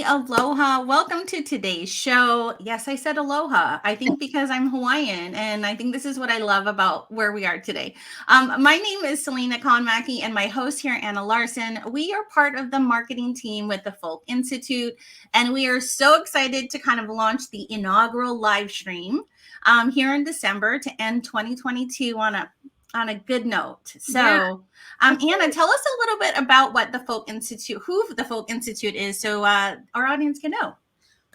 aloha. Welcome to today's show. Yes, I said aloha. I think because I'm Hawaiian, and I think this is what I love about where we are today. My name is Selena Conmackey, and my host here, Anna Larson. We are part of the marketing team with the Folke Institute, and we are so excited to kind of launch the inaugural live stream here in December to end 2022 on a good note. So, Anna, tell us a little bit about what the Folke Institute, who the Folke Institute is, so our audience can know.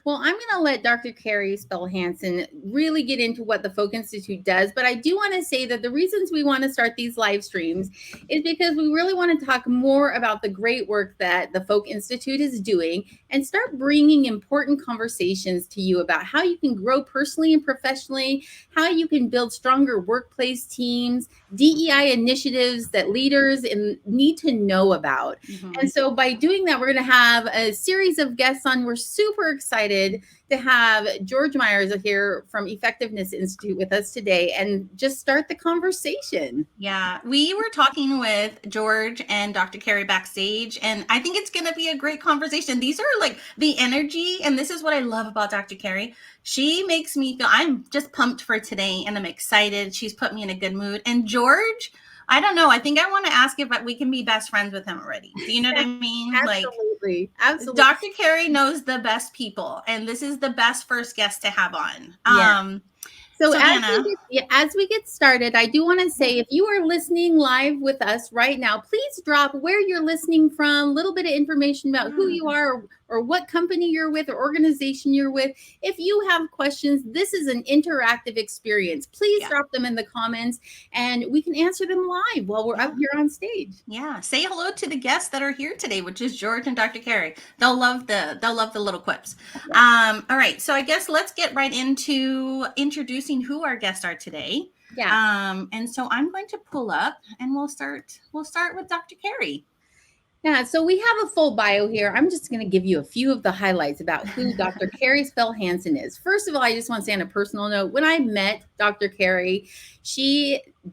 Well, I'm going to let Dr. Carrie Spell-Hansson really get into what the Folke Institute does, but I do want to say that the reasons we want to start these live streams is because we really want to talk more about the great work that the Folke Institute is doing and start bringing important conversations to you about how you can grow personally and professionally, how you can build stronger workplace teams, DEI initiatives that leaders need to know about. Mm-hmm. And so by doing that, we're going to have a series of guests on. We're super excited to have George Myers here from Effectiveness Institute with us today and just start the conversation. Yeah, we were talking with George and Dr. Carrie backstage, and I think it's going to be a great conversation. These are like the energy, and this is what I love about Dr. Carrie. She makes me feel, I'm just pumped for today, and I'm excited. She's put me in a good mood. And George, I don't know. I think I want to ask if we can be best friends with him already. Do you know what I mean? Absolutely. Absolutely. Dr. Carrie knows the best people, and this is the best first guest to have on. Yeah. So as we get started, I do want to say, if you are listening live with us right now, please drop where you're listening from, a little bit of information about who you are or what company you're with or organization you're with. If you have questions, this is an interactive experience. Please drop them in the comments and we can answer them live while we're up here on stage. Yeah. Say hello to the guests that are here today, which is George and Dr. Carrie. They'll love the little quips. All right. So I guess let's get right into introducing who our guests are today. Yeah. And so I'm going to pull up and we'll start with Dr. Carrie. Yeah, so we have a full bio here. I'm just going to give you a few of the highlights about who Dr. Carrie Spell-Hansson is. First of all, I just want to say on a personal note, when I met Dr. Carrie,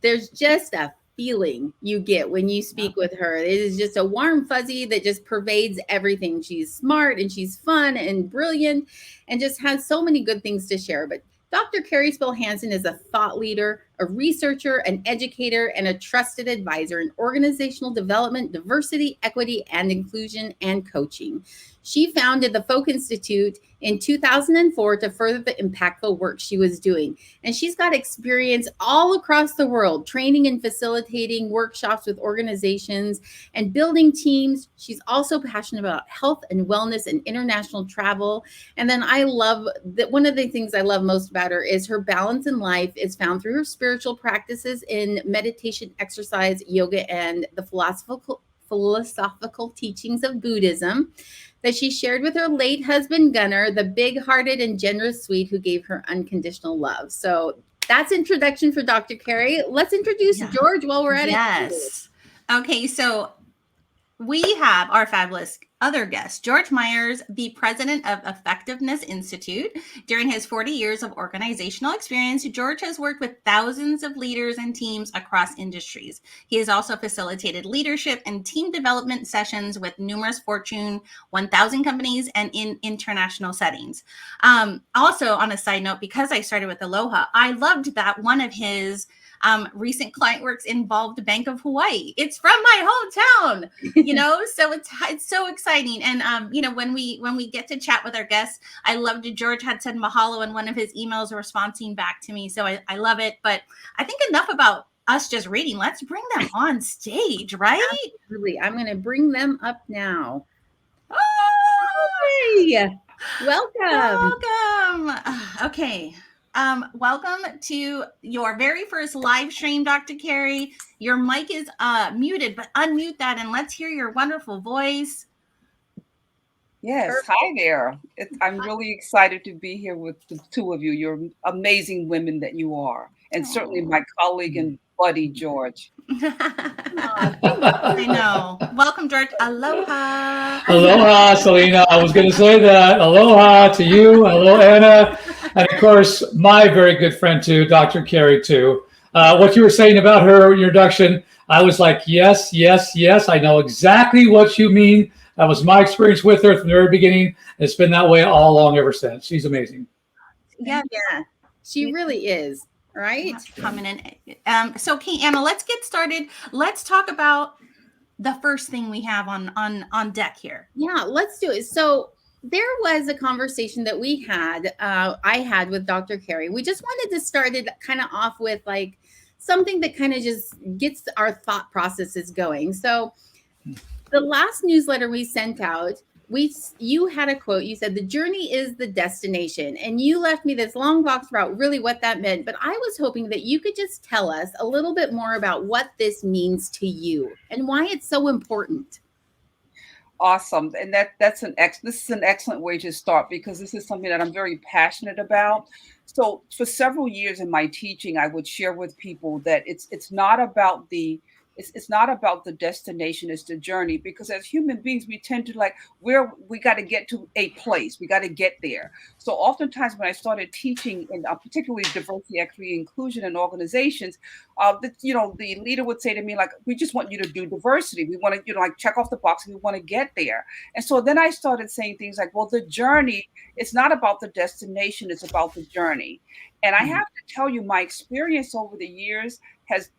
there's just a feeling you get when you speak with her. It is just a warm fuzzy that just pervades everything. She's smart and she's fun and brilliant and just has so many good things to share. But Dr. Carrie Spell-Hansson is a thought leader, a researcher, an educator, and a trusted advisor in organizational development, diversity, equity, and inclusion, and coaching. She founded the Folke Institute in 2004 to further the impactful work she was doing. And she's got experience all across the world, training and facilitating workshops with organizations and building teams. She's also passionate about health and wellness and international travel. And then I love that one of the things I love most about her is her balance in life is found through her spiritual practices in meditation, exercise, yoga, and the philosophical teachings of Buddhism that she shared with her late husband, Gunnar, the big-hearted and generous Swede who gave her unconditional love. So that's introduction for Dr. Carrie. Let's introduce George while we're at it. Yes. Okay, so we have our fabulous other guest, George Myers, the president of Effectiveness Institute. During his 40 years of organizational experience, George has worked with thousands of leaders and teams across industries. He has also facilitated leadership and team development sessions with numerous Fortune 1000 companies and in international settings. Also, on a side note, because I started with Aloha, I loved that one of his recent client works involved Bank of Hawaii. It's from my hometown, so it's so exciting. And, when we get to chat with our guests, I loved it. George had said mahalo in one of his emails responding back to me. So I love it. But I think enough about us just reading. Let's bring them on stage, right? Absolutely. I'm going to bring them up now. Oh, hey. Welcome. Okay. Welcome to your very first live stream, Dr. Carrie. Your mic is muted, but unmute that and let's hear your wonderful voice. Yes, hi there. I'm really excited to be here with the two of you. You're amazing women that you are. And certainly my colleague and buddy, George. I know. Welcome, George. Aloha. Aloha, Selena. I was going to say that. Aloha to you. Hello, Anna. And of course, my very good friend too, Dr. Carrie too. What you were saying about her introduction, I was like, yes. I know exactly what you mean. That was my experience with her from the very beginning. It's been that way all along ever since. She's amazing. Yeah. She really is, right? Coming in. So, okay, Anna, let's get started. Let's talk about the first thing we have on deck here. Yeah, let's do it. So there was a conversation that we had, I had with Dr. Carrie. We just wanted to start it kind of off with like something that kind of just gets our thought processes going. So the last newsletter we sent out, you had a quote. You said the journey is the destination, and you left me this long box about really what that meant. But I was hoping that you could just tell us a little bit more about what this means to you and why it's so important. Awesome. And this is an excellent way to start, because this is something that I'm very passionate about. So for several years in my teaching, I would share with people that it's not about the destination, it's the journey, because as human beings, we tend to we got to get to a place, we got to get there. So oftentimes when I started teaching in particularly diversity, equity, inclusion in organizations, the leader would say to me, like, we just want you to do diversity. We want to, check off the box, and we want to get there. And so then I started saying things like, well, the journey, it's not about the destination, it's about the journey. And I have to tell you, my experience over the years has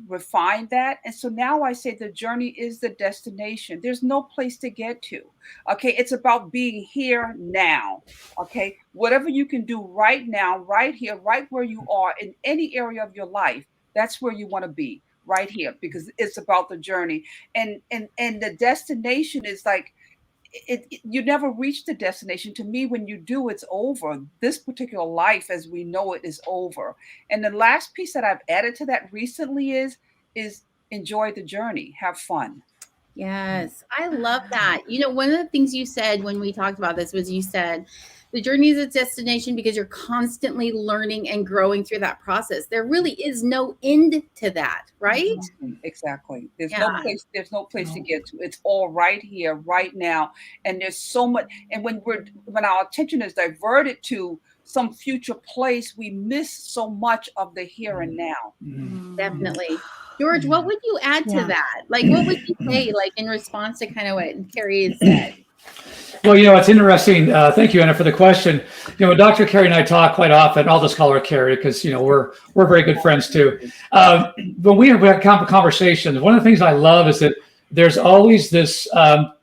refined that. And so now I say the journey is the destination. There's no place to get to. Okay. It's about being here now. Okay. Whatever you can do right now, right here, right where you are in any area of your life, that's where you want to be, right here, because it's about the journey. And the destination is like, you never reach the destination. To me, when you do, it's over. This particular life as we know it is over. And the last piece that I've added to that recently is enjoy the journey, have fun. Yes, I love that. One of the things you said when we talked about this was you said the journey is its destination because you're constantly learning and growing through that process. There really is no end to that, right? Exactly. There's no place to get to. It's all right here, right now. And there's so much. And when our attention is diverted to some future place, we miss so much of the here and now. Definitely. George, what would you add to that? Like, what would you say, like, in response to kind of what Carrie has said? Well, it's interesting. Thank you, Anna, for the question. Dr. Carrie and I talk quite often. I'll just call her Carrie because, we're very good friends too. When we have conversations, one of the things I love is that there's always this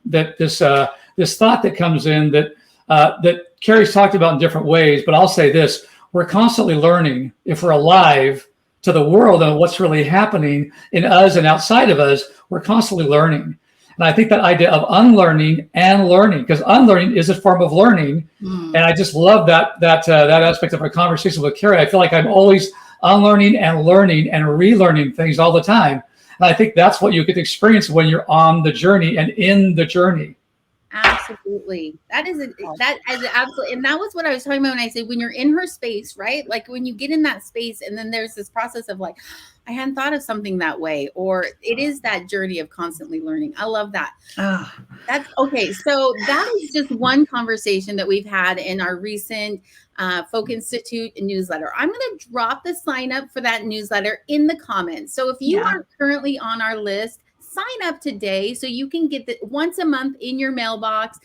this thought that comes in that Carrie's talked about in different ways. But I'll say this: we're constantly learning, if we're alive, to the world and what's really happening in us and outside of us. We're constantly learning. And I think that idea of unlearning and learning, because unlearning is a form of learning. And I just love that aspect of our conversation with Carrie. I feel like I'm always unlearning and learning and relearning things all the time. And I think that's what you get to experience when you're on the journey and in the journey. Absolutely. That is absolutely. And that was what I was talking about when I say, when you're in her space, right? Like when you get in that space and then there's this process of like, I hadn't thought of something that way, or it is that journey of constantly learning. I love that. That's okay. So that is just one conversation that we've had in our recent Folke Institute newsletter. I'm going to drop the sign up for that newsletter in the comments. So if you aren't currently on our list, sign up today so you can get that once a month in your mailbox,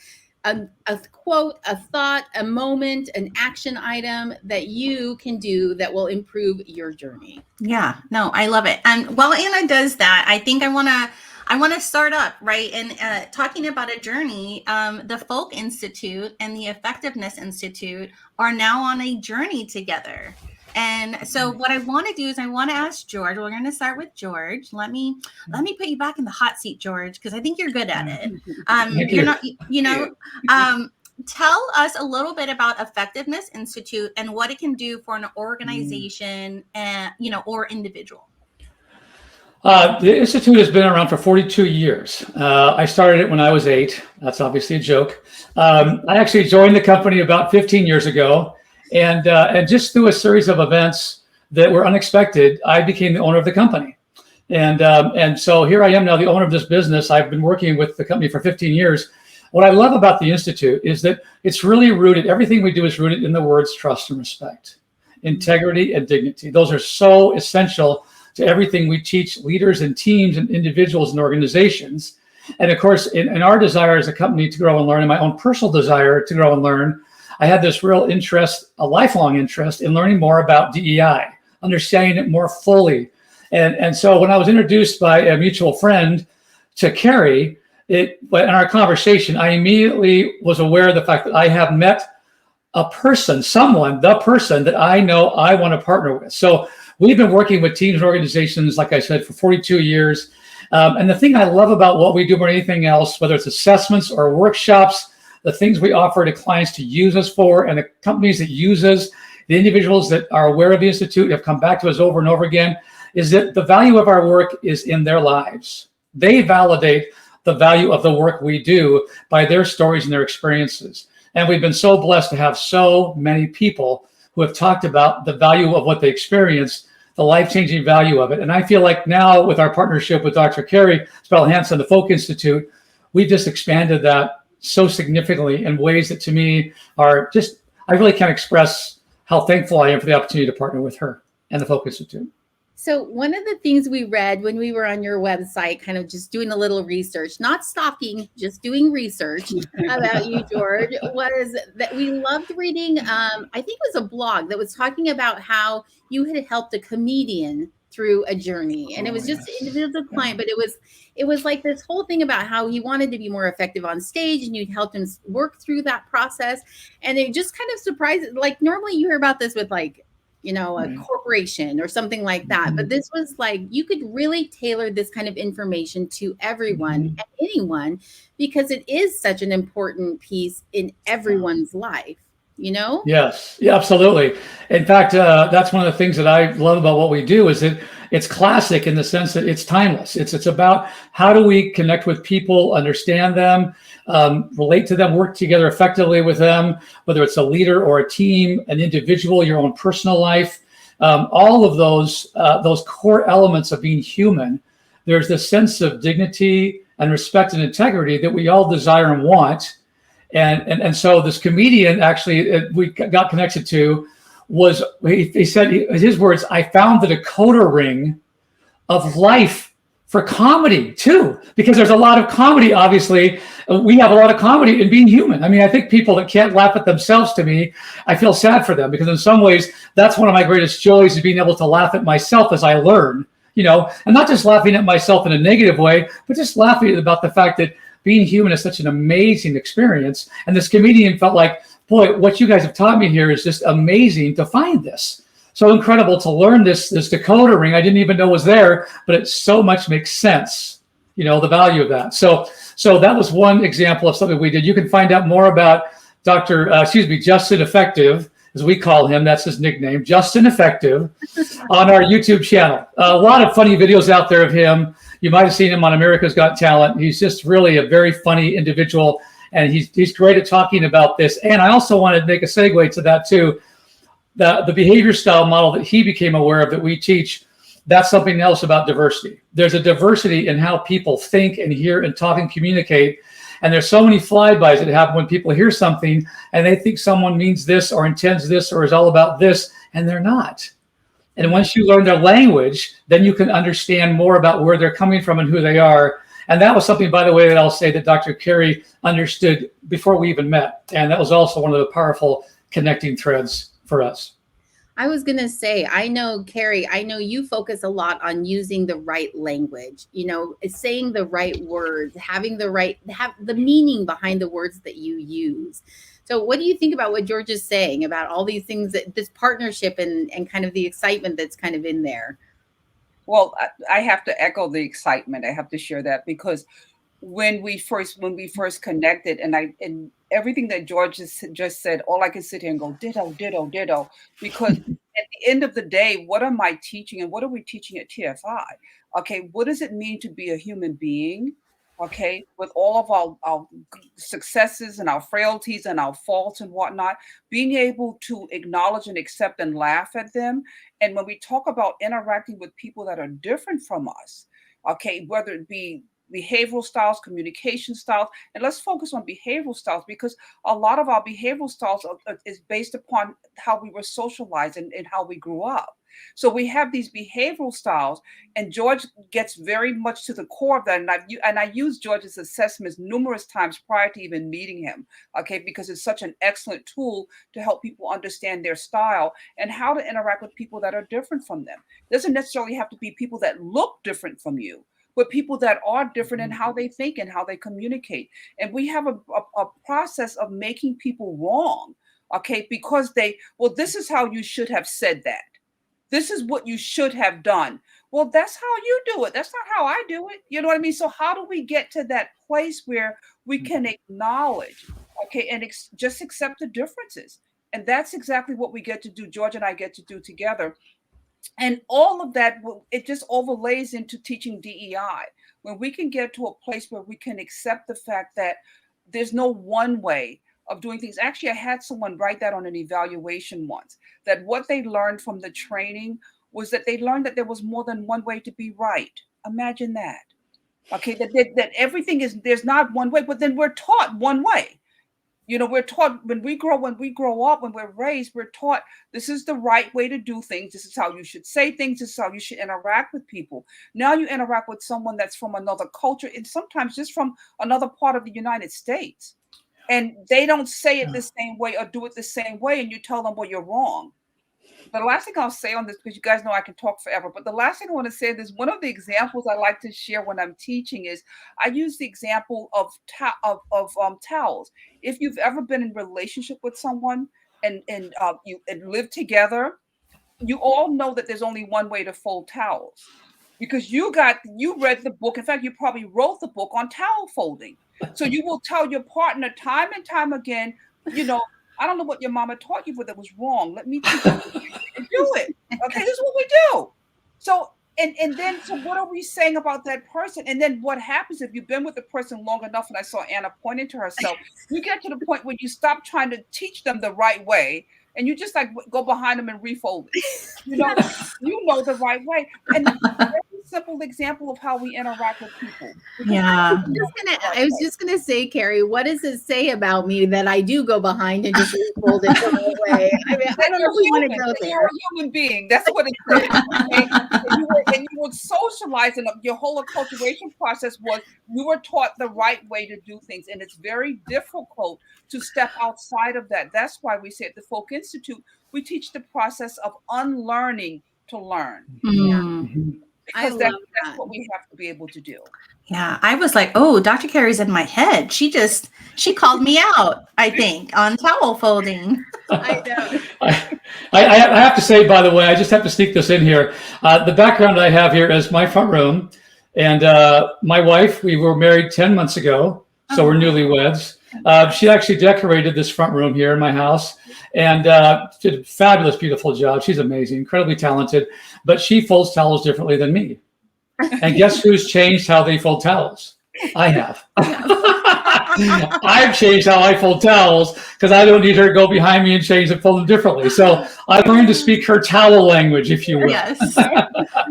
a quote, a thought, a moment, an action item that you can do that will improve your journey. Yeah, no, I love it. And while Anna does that, I think I want to start up, right? And talking about a journey, the Folke Institute and the Effectiveness Institute are now on a journey together. And so what I want to do is I want to ask George. We're going to start with George. Let me put you back in the hot seat, George, because I think you're good at it. You're not, tell us a little bit about Effectiveness Institute and what it can do for an organization and, or individual. The Institute has been around for 42 years. I started it when I was 8. That's obviously a joke. I actually joined the company about 15 years ago. And just through a series of events that were unexpected, I became the owner of the company. And so here I am now, the owner of this business. I've been working with the company for 15 years. What I love about the Institute is that it's really rooted, everything we do is rooted in the words trust and respect, integrity and dignity. Those are so essential to everything we teach leaders and teams and individuals and organizations. And of course, in our desire as a company to grow and learn, and my own personal desire to grow and learn, I had this real interest, a lifelong interest in learning more about DEI, understanding it more fully. And so when I was introduced by a mutual friend to Carrie, in our conversation, I immediately was aware of the fact that I have met a person, the person that I know I want to partner with. So we've been working with teams and organizations, like I said, for 42 years. And the thing I love about what we do more than anything else, whether it's assessments or workshops, the things we offer to clients to use us for, and the companies that use us, the individuals that are aware of the Institute have come back to us over and over again, is that the value of our work is in their lives. They validate the value of the work we do by their stories and their experiences. And we've been so blessed to have so many people who have talked about the value of what they experienced, the life-changing value of it. And I feel like now with our partnership with Dr. Carrie Spell-Hansson, the Folke Institute, we've just expanded that so significantly in ways that to me are just, I really can't express how thankful I am for the opportunity to partner with her and the Folke Institute. So one of the things we read when we were on your website, kind of just doing a little research, not stalking, just doing research about you, George, was that we loved reading, I think it was a blog that was talking about how you had helped a comedian through a journey. And it was just an individual client, but it was like this whole thing about how he wanted to be more effective on stage, and you'd helped him work through that process. And it just kind of surprised, like normally you hear about this with like, you know, a corporation or something like that. But this was like, you could really tailor this kind of information to everyone and anyone, because it is such an important piece in everyone's life, you know? Yes, yeah, absolutely. In fact, that's one of the things that I love about what we do is that it's classic in the sense that it's timeless. It's about how do we connect with people, understand them, relate to them, work together effectively with them, whether it's a leader or a team, an individual, your own personal life, all of those core elements of being human. There's this sense of dignity and respect and integrity that we all desire and want. And so this comedian actually we got connected to was, he said, his words, I found the decoder ring of life for comedy too, because there's a lot of comedy, obviously. We have a lot of comedy in being human. I mean, I think people that can't laugh at themselves, to me, I feel sad for them, because in some ways, that's one of my greatest joys, is being able to laugh at myself as I learn, you know, and not just laughing at myself in a negative way, but just laughing about the fact that being human is such an amazing experience. And this comedian felt like, boy, what you guys have taught me here is just amazing to find this. So incredible to learn this decoder ring. I didn't even know was there, but it so much makes sense, you know, the value of that. So that was one example of something we did. You can find out more about Justin Effective, as we call him. That's his nickname, Justin Effective, on our YouTube channel. A lot of funny videos out there of him. You might have seen him on America's Got Talent. He's just really a very funny individual, and he's great at talking about this. And I also want to make a segue to that too. The behavior style model that he became aware of that we teach, that's something else about diversity. There's a diversity in how people think and hear and talk and communicate. And there's so many flybys that happen when people hear something and they think someone means this or intends this or is all about this, and they're not. And once you learn their language, then you can understand more about where they're coming from and who they are. And that was something, by the way, that I'll say that Dr. Carrie understood before we even met. And that was also one of the powerful connecting threads for us. I was going to say, I know, Carrie, I know you focus a lot on using the right language, you know, saying the right words, have the meaning behind the words that you use. So what do you think about what George is saying about all these things, that this partnership and kind of the excitement that's kind of in there? Well, I have to echo the excitement. I have to share that, because when we first connected, and everything that George just said, all I can sit here and go ditto, ditto, ditto, because at the end of the day, what am I teaching, and what are we teaching at TFI? Okay, what does it mean to be a human being? Okay, with all of our successes and our frailties and our faults and whatnot, being able to acknowledge and accept and laugh at them. And when we talk about interacting with people that are different from us, okay, whether it be behavioral styles, communication styles, and let's focus on behavioral styles, because a lot of our behavioral styles is based upon how we were socialized and how we grew up. So we have these behavioral styles, and George gets very much to the core of that. And I used George's assessments numerous times prior to even meeting him, okay, because it's such an excellent tool to help people understand their style and how to interact with people that are different from them. It doesn't necessarily have to be people that look different from you, but people that are different in how they think and how they communicate. And we have a process of making people wrong, okay, because this is how you should have said that. This is what you should have done. Well, that's how you do it. That's not how I do it. You know what I mean? So how do we get to that place where we can acknowledge, okay, and just accept the differences? And that's exactly what we get to do. George and I get to do together. And all of that, it just overlays into teaching DEI. When we can get to a place where we can accept the fact that there's no one way of doing things. Actually, I had someone write that on an evaluation once, that what they learned from the training was that they learned that there was more than one way to be right. Imagine that. Okay, that everything there's not one way, but then we're taught one way. You know, we're taught when we grow up, when we're raised, we're taught this is the right way to do things. This is how you should say things. This is how you should interact with people. Now you interact with someone that's from another culture and sometimes just from another part of the United States. And they don't say it the same way or do it the same way. And you tell them, well, you're wrong. The last thing I'll say on this, because you guys know I can talk forever, but the last thing I want to say is one of the examples I like to share when I'm teaching is I use the example of towels. If you've ever been in relationship with someone and you live together, you all know that there's only one way to fold towels because you read the book. In fact, you probably wrote the book on towel folding. So you will tell your partner time and time again, you know, I don't know what your mama taught you, but that was wrong. Let me teach you how to do it. Okay, this is what we do. So, and then, so what are we saying about that person? And then what happens if you've been with the person long enough, and I saw Anna pointing to herself, you get to the point where you stop trying to teach them the right way, and you just like go behind them and refold it. You know the right way. And that's a very simple example of how we interact with people. Yeah. I was just gonna say, Carrie, what does it say about me that I do go behind and just refold it the right way? I mean, I don't know if we want to go there. You're a human being. That's what it says. Okay? And you would socialize, and your whole acculturation process was you were taught the right way to do things, and it's very difficult to step outside of that. That's why we say at the Folke Institute, we teach the process of unlearning to learn. Mm. Because that's what we have to be able to do. Yeah, I was like, oh, Dr. Carrie's in my head. She called me out, I think, on towel folding. I know. I have to say, by the way, I just have to sneak this in here. The background I have here is my front room. And my wife, we were married 10 months ago, so we're newlyweds. She actually decorated this front room here in my house and did a fabulous, beautiful job. She's amazing, incredibly talented, but she folds towels differently than me. And guess who's changed how they fold towels? I have. I've changed how I fold towels because I don't need her to go behind me and change and fold them differently. So I learned to speak her towel language, if you will. Yes.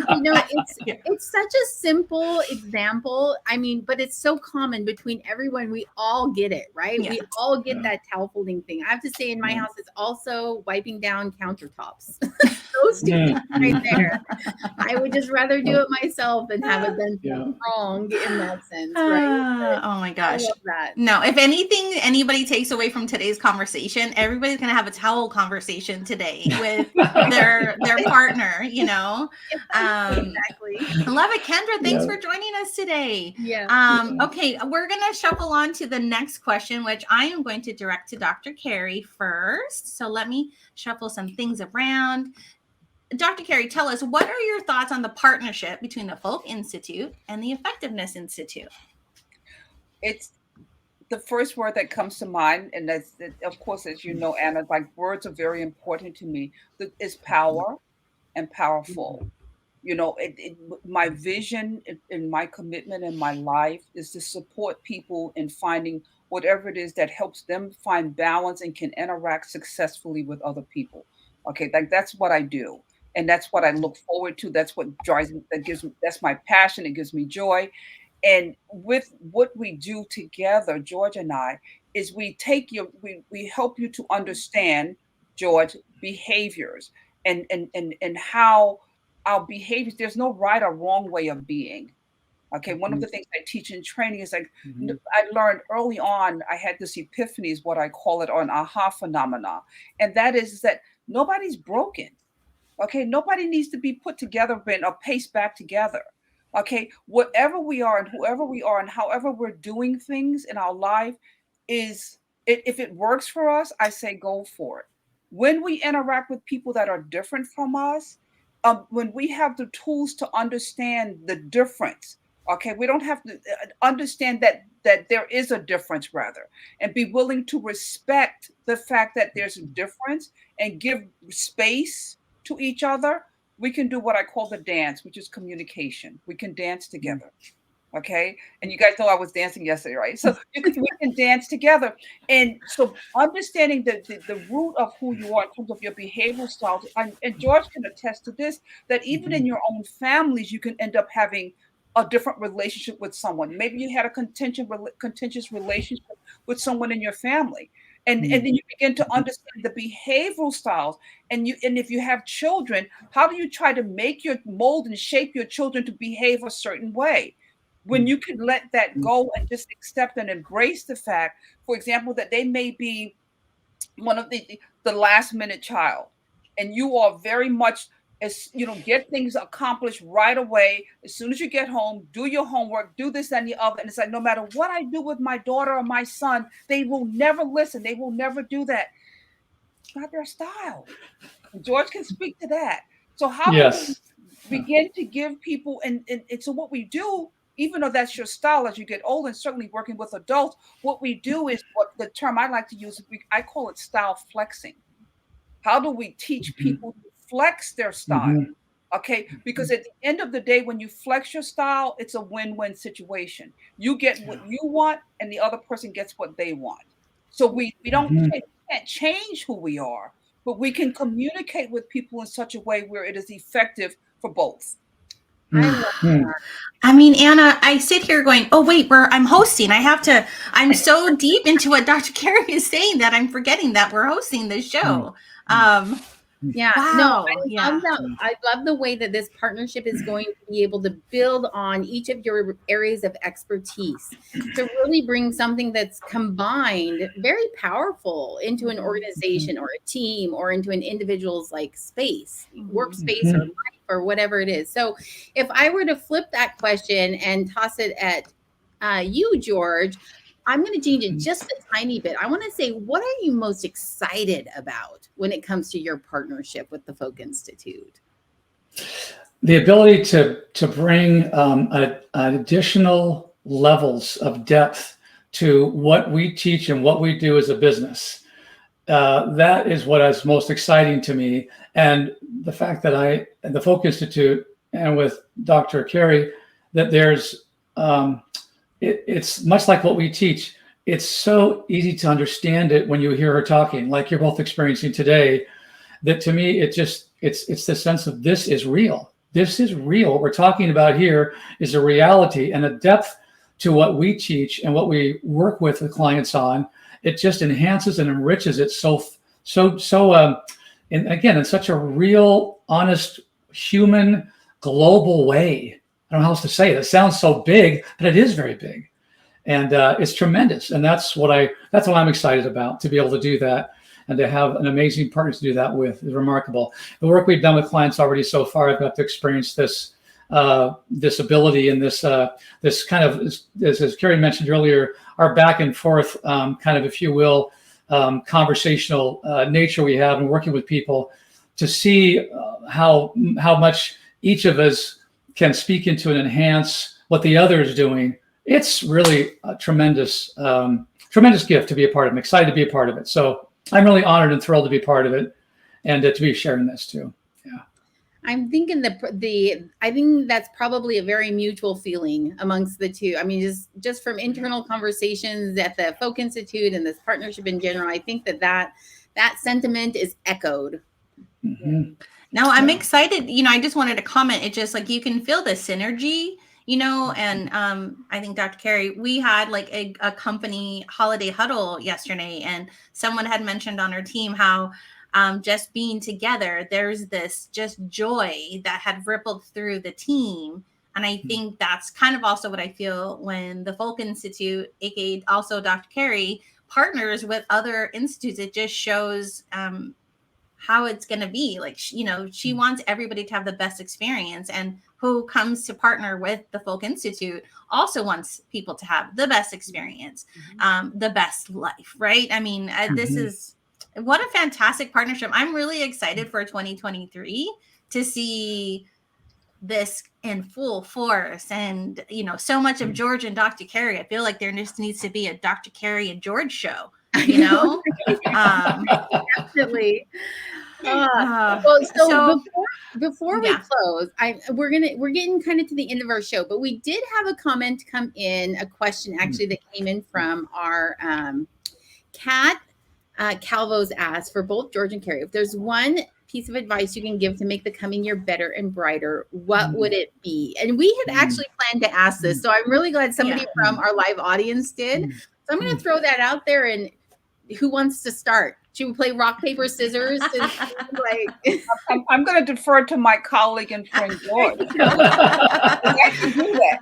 You know, it's such a simple example. I mean, but it's so common between everyone. We all get it, right? Yeah. We all get that towel folding thing. I have to say, in my house, it's also wiping down countertops. Those two things right there. I would just rather do it myself and have it done wrong in that sense, right? Oh my gosh. I love that. No, if anything, anybody takes away from today's conversation, everybody's gonna have a towel conversation today with their partner, you know. Exactly. I love it. Kendra, thanks for joining us today. Yeah. Okay, we're gonna shuffle on to the next question, which I am going to direct to Dr. Carrie first. So let me shuffle some things around. Dr. Carrie, tell us, what are your thoughts on the partnership between the Folke Institute and the Effectiveness Institute? It's the first word that comes to mind, and that's, of course, as you know, Anna, like words are very important to me, is power and powerful. You know, my vision and my commitment in my life is to support people in finding whatever it is that helps them find balance and can interact successfully with other people. Okay, like that's what I do. And that's what I look forward to. That's what drives me, that's my passion. It gives me joy. And with what we do together, George and I, is we help you to understand, George, behaviors and how our behaviors, there's no right or wrong way of being. Okay, one of the things I teach in training is like, I learned early on, I had this epiphany, is what I call it, or an aha phenomena. And that is that nobody's broken. Okay, nobody needs to be put together or paced back together. Okay, whatever we are and whoever we are and however we're doing things in our life is it, if it works for us, I say go for it. When we interact with people that are different from us, when we have the tools to understand the difference, okay, we don't have to understand that there is a difference rather, and be willing to respect the fact that there's a difference and give space to each other. We can do what I call the dance, which is communication. We can dance together. Okay. And you guys know I was dancing yesterday, right? So we can dance together. And so understanding the root of who you are in terms of your behavioral styles, and George can attest to this, that even in your own families, you can end up having a different relationship with someone. Maybe you had a contentious relationship with someone in your family. And then you begin to understand the behavioral styles. And if you have children, how do you try to mold and shape your children to behave a certain way? When you can let that go and just accept and embrace the fact, for example, that they may be one of the last minute child, and you are very much, as get things accomplished right away. As soon as you get home, do your homework, do this and the other. And it's like, no matter what I do with my daughter or my son, they will never listen. They will never do that. It's not their style. And George can speak to that. So how can we begin to give people, and so what we do, even though that's your style as you get older, and certainly working with adults, what we do is, what the term I like to use, I call it style flexing. How do we teach people to flex their style? Okay, because at the end of the day, when you flex your style, it's a win-win situation. You get what you want, and the other person gets what they want. So we can't change who we are, but we can communicate with people in such a way where it is effective for both. I love that. I mean, Anna, I sit here going, oh, wait, I'm hosting. I'm so deep into what Dr. Carrie is saying that I'm forgetting that we're hosting this show. Yeah, Wow. no, I love that. I love the way that this partnership is going to be able to build on each of your areas of expertise to really bring something that's combined, very powerful, into an organization or a team or into an individual's like space, workspace or life or whatever it is. So if I were to flip that question and toss it at you, George, I'm going to change it just a tiny bit. I want to say, what are you most excited about when it comes to your partnership with the Folke Institute? The ability to bring additional levels of depth to what we teach and what we do as a business. That is what is most exciting to me. And the fact that the Folke Institute and with Dr. Carrie, that there's it's much like what we teach. It's so easy to understand it when you hear her talking, like you're both experiencing today, that to me, it's the sense of this is real. This is real. What we're talking about here is a reality, and a depth to what we teach and what we work with the clients on. It just enhances and enriches it and again, in such a real, honest, human, global way. I don't know how else to say it. It sounds so big, but it is very big, and it's tremendous. And that's what I'm excited about, to be able to do that and to have an amazing partner to do that with is remarkable. The work we've done with clients already so far, I've got to experience this ability and this kind of, as Carrie mentioned earlier, our back and forth kind of, if you will, conversational nature we have in working with people, to see how much each of us can speak into and enhance what the other is doing. It's really a tremendous gift to be a part of. I'm excited to be a part of it. So I'm really honored and thrilled to be part of it, and to be sharing this too. Yeah. I'm thinking I think that's probably a very mutual feeling amongst the two. I mean, just from internal conversations at the Folke Institute and this partnership in general, I think that sentiment is echoed. No, I'm excited. I just wanted to comment. It's just like you can feel the synergy, and I think Dr. Carrie, we had like a company holiday huddle yesterday, and someone had mentioned on our team how just being together, there's this just joy that had rippled through the team. And I think that's kind of also what I feel when the Folke Institute, aka also Dr. Carrie, partners with other institutes. It just shows how it's going to be. Like, she wants everybody to have the best experience. And who comes to partner with the Folke Institute also wants people to have the best experience, the best life, right? I mean, this is what a fantastic partnership. I'm really excited for 2023 to see this in full force. And, so much of George and Dr. Carrie, I feel like there just needs to be a Dr. Carrie and George show, Definitely. Well, so before we close, we're getting kind of to the end of our show, but we did have a comment come in, a question actually that came in from our Kat Calvo's asked for both George and Carrie. If there's one piece of advice you can give to make the coming year better and brighter, what would it be? And we had actually planned to ask this, so I'm really glad somebody from our live audience did. So I'm going to throw that out there, and who wants to start? Should we play rock, paper, scissors? I'm going to defer to my colleague and friend George. I can do that.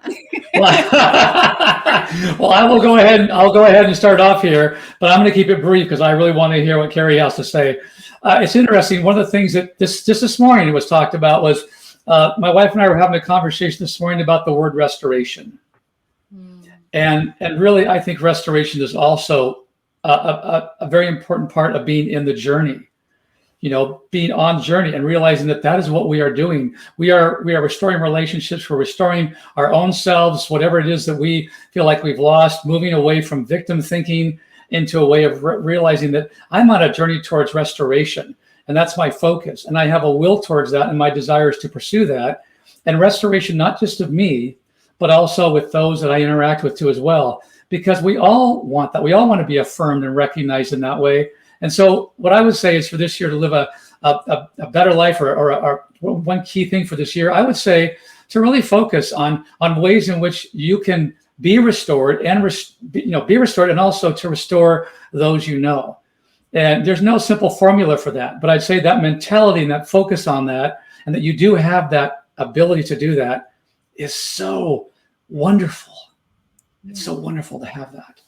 Well, I'll go ahead and start off here, but I'm going to keep it brief because I really want to hear what Carrie has to say. It's interesting. One of the things that this morning was talked about was my wife and I were having a conversation this morning about the word restoration, and really I think restoration is also a very important part of being in the journey, being on the journey and realizing that is what we are doing. We are restoring relationships. We're restoring our own selves, whatever it is that we feel like we've lost, moving away from victim thinking into a way of realizing that I'm on a journey towards restoration. And that's my focus. And I have a will towards that and my desires to pursue that. And restoration, not just of me, but also with those that I interact with too as well. Because we all want that. We all want to be affirmed and recognized in that way. And so what I would say is for this year to live a better life or one key thing for this year, I would say to really focus on ways in which you can be restored and be restored, and also to restore those And there's no simple formula for that, but I'd say that mentality and that focus on that, and that you do have that ability to do that, is so wonderful. It's so wonderful to have that.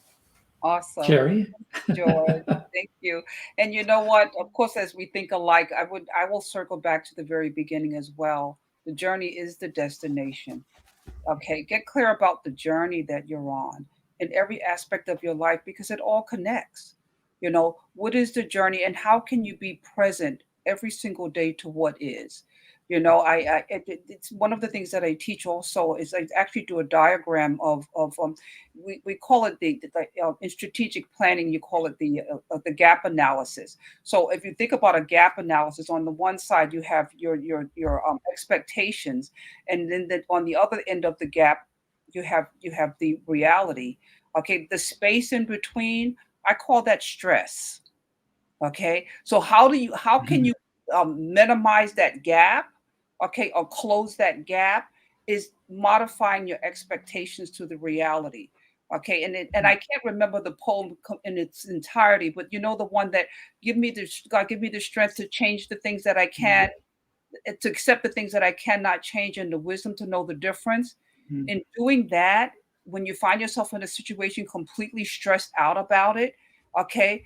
Awesome. Carrie? George, thank you. And you know what? Of course, as we think alike, I will circle back to the very beginning as well. The journey is the destination. Okay, get clear about the journey that you're on in every aspect of your life, because it all connects. What is the journey and how can you be present every single day to what is? It's one of the things that I teach also is I actually do a diagram of we call it in strategic planning, you call it the gap analysis. So if you think about a gap analysis, on the one side you have your expectations, and then on the other end of the gap you have the reality. Okay, the space in between, I call that stress. Okay, so how can you minimize that gap? Okay, or close that gap is modifying your expectations to the reality. Okay, and I can't remember the poem in its entirety, but the one that God give me the strength to change the things that I can, to accept the things that I cannot change, and the wisdom to know the difference. In doing that, when you find yourself in a situation completely stressed out about it, okay,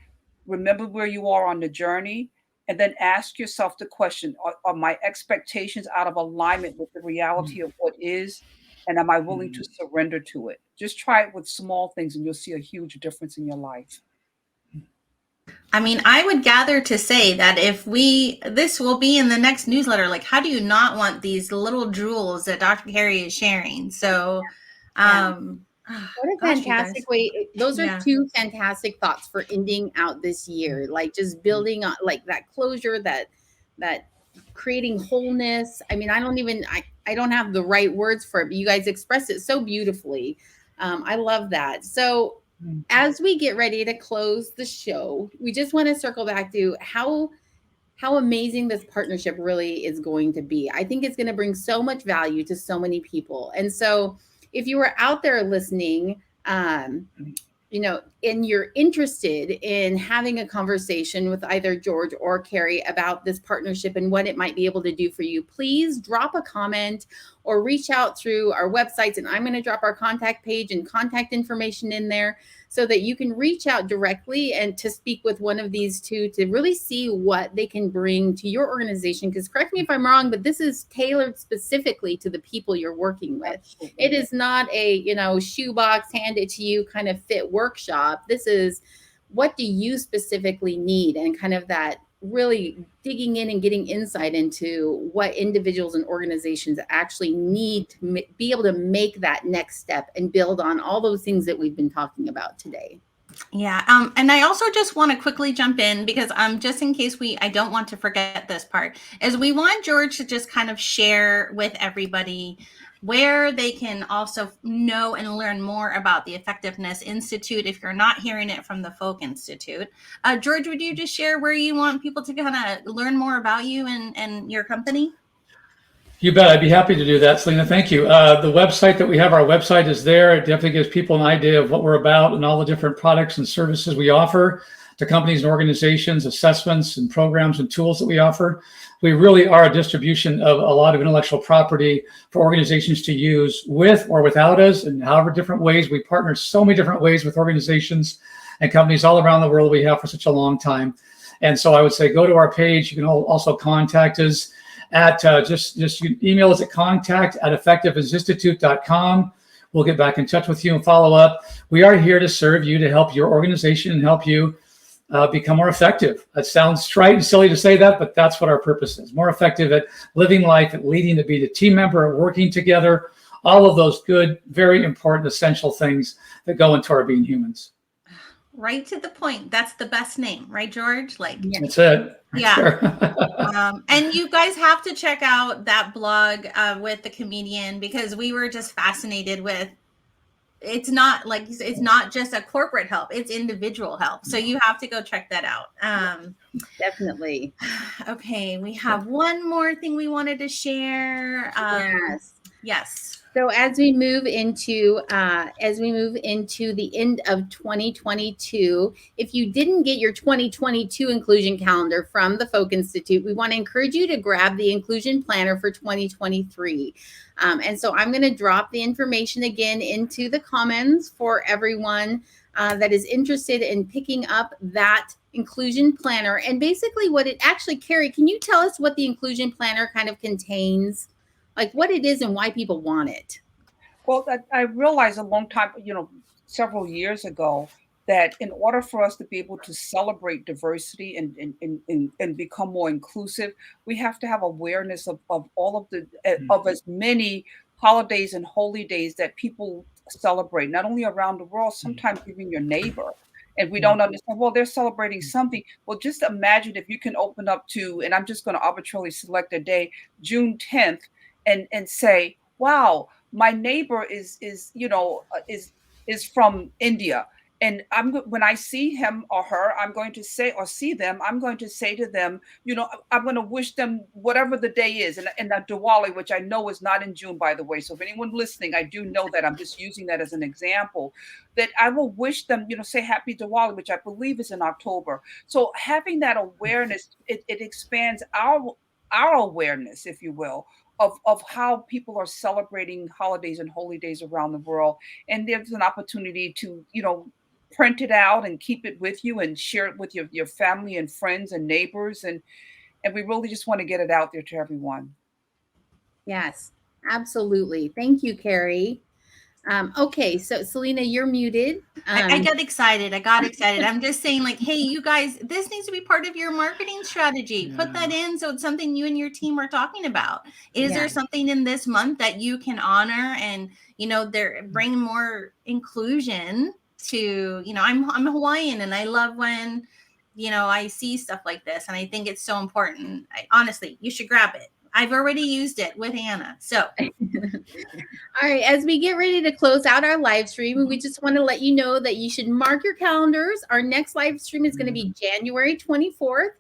remember where you are on the journey. And then ask yourself the question, are my expectations out of alignment with the reality of what is? And am I willing to surrender to it? Just try it with small things and you'll see a huge difference in your life. I mean, I would gather to say that this will be in the next newsletter. Like, how do you not want these little jewels that Dr. Carrie is sharing? So, what a fantastic way. Those are two fantastic thoughts for ending out this year. Like just building on like that closure, that creating wholeness. I mean, I don't have the right words for it, but you guys express it so beautifully. I love that. So as we get ready to close the show, we just want to circle back to how amazing this partnership really is going to be. I think it's going to bring so much value to so many people. And so if you were out there listening, and you're interested in having a conversation with either George or Carrie about this partnership and what it might be able to do for you, please drop a comment or reach out through our websites. And I'm going to drop our contact page and contact information in there so that you can reach out directly and to speak with one of these two to really see what they can bring to your organization. Because correct me if I'm wrong, but this is tailored specifically to the people you're working with. Absolutely. It is not a, shoebox, hand it to you kind of fit workshop. This is what do you specifically need, and kind of that really digging in and getting insight into what individuals and organizations actually need to be able to make that next step and build on all those things that we've been talking about today. Yeah. And I also just want to quickly jump in because just in case I don't want to forget this part, is we want George to just kind of share with everybody where they can also know and learn more about the Effectiveness Institute if you're not hearing it from the Folke Institute. George, would you just share where you want people to kind of learn more about you and your company? You bet. I'd be happy to do that, Selena. Thank you. The website that we have, our website is there. It definitely gives people an idea of what we're about and all the different products and services we offer to companies and organizations, assessments and programs and tools that we offer. We really are a distribution of a lot of intellectual property for organizations to use with or without us, and however different ways. We partner so many different ways with organizations and companies all around the world we have for such a long time. And so I would say go to our page. You can also contact us at just you can email us at contact@effectivenessinstitute.com. We'll get back in touch with you and follow up. We are here to serve you, to help your organization and help you become more effective. That sounds trite and silly to say that, but that's what our purpose is. More effective at living life, at leading, to be the team member, at working together, all of those good, very important, essential things that go into our being humans. Right to the point. That's the best name, right, George? That's it. Yeah. And you guys have to check out that blog with the comedian, because we were just fascinated with, it's not just a corporate help, it's individual help. So you have to go check that out. Definitely. Okay. We have one more thing we wanted to share. Yes. So as we move into the end of 2022, if you didn't get your 2022 inclusion calendar from the Folke Institute, we want to encourage you to grab the inclusion planner for 2023. And so I'm going to drop the information again into the comments for everyone that is interested in picking up that inclusion planner. And basically what it actually, Carrie, can you tell us what the inclusion planner kind of contains? Like what it is and why people want it? Well, I realized a long time, several years ago, that in order for us to be able to celebrate diversity and become more inclusive, we have to have awareness of all of of as many holidays and holy days that people celebrate, not only around the world, sometimes even your neighbor. And we don't understand, well, they're celebrating something. Well, just imagine if you can open up to, and I'm just going to arbitrarily select a day, June 10th, and say, wow, my neighbor is from India. And when I see him or her, I'm going to say, or see them, I'm going to say to them, I'm going to wish them whatever the day is. And that Diwali, which I know is not in June, by the way. So if anyone listening, I do know that. I'm just using that as an example, that I will wish them, say Happy Diwali, which I believe is in October. So having that awareness, it expands our awareness, if you will, of how people are celebrating holidays and holy days around the world. And there's an opportunity to, print it out and keep it with you and share it with your family and friends and neighbors. And we really just want to get it out there to everyone. Yes, absolutely. Thank you, Carrie. Okay, so Selena, you're muted. I got excited. I'm just saying, hey, you guys, this needs to be part of your marketing strategy. Put that in so it's something you and your team are talking about. Is there something in this month that you can honor and, bring more inclusion to, I'm Hawaiian and I love when, I see stuff like this. And I think it's so important. Honestly, you should grab it. I've already used it with Anna. So, all right, as we get ready to close out our live stream, we just want to let you know that you should mark your calendars. Our next live stream is going to be January 24th.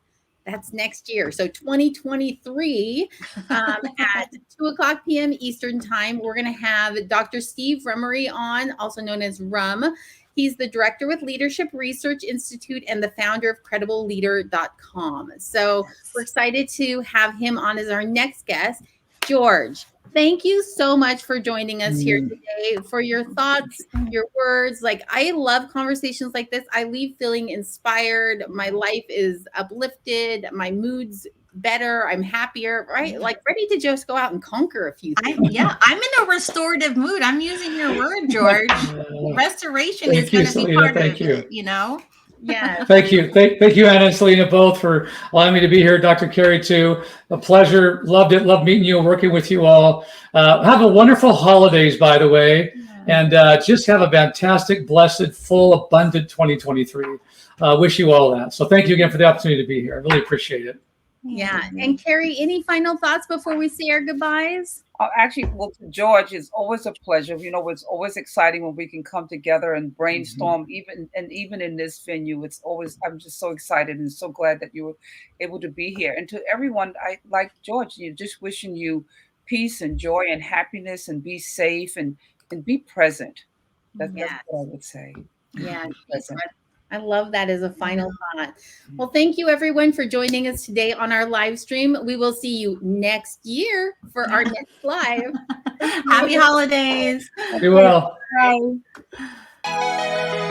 That's next year. So 2023 at 2:00 p.m. Eastern time, we're going to have Dr. Steve Rummery on, also known as Rum. He's the director with Leadership Research Institute and the founder of credibleleader.com. So we're excited to have him on as our next guest. George, thank you so much for joining us here today, for your thoughts, your words. Like, I love conversations like this. I leave feeling inspired. My life is uplifted. My mood's better. I'm happier, right? Like ready to just go out and conquer a few things. I'm in a restorative mood. I'm using your word, George. Restoration is Thank you, going to be Selena. part Thank of you. it, you know? Yeah. Thank you. Thank you, Anna and Selena, both for allowing me to be here. Dr. Carrie, too. A pleasure. Loved it. Loved meeting you and working with you all. Have a wonderful holidays, by the way. And just have a fantastic, blessed, full, abundant 2023. Wish you all that. So thank you again for the opportunity to be here. I really appreciate it. Yeah. And Carrie, any final thoughts before we say our goodbyes? Actually, well, to George, it's always a pleasure. You know, it's always exciting when we can come together and brainstorm, even in this venue. It's always, I'm just so excited and so glad that you were able to be here. And to everyone, I like George, just wishing you peace and joy and happiness, and be safe and be present. That's what I would say. Yeah. I love that as a final thought. Well, thank you everyone for joining us today on our live stream. We will see you next year for our next live. Happy holidays. Be well. Bye.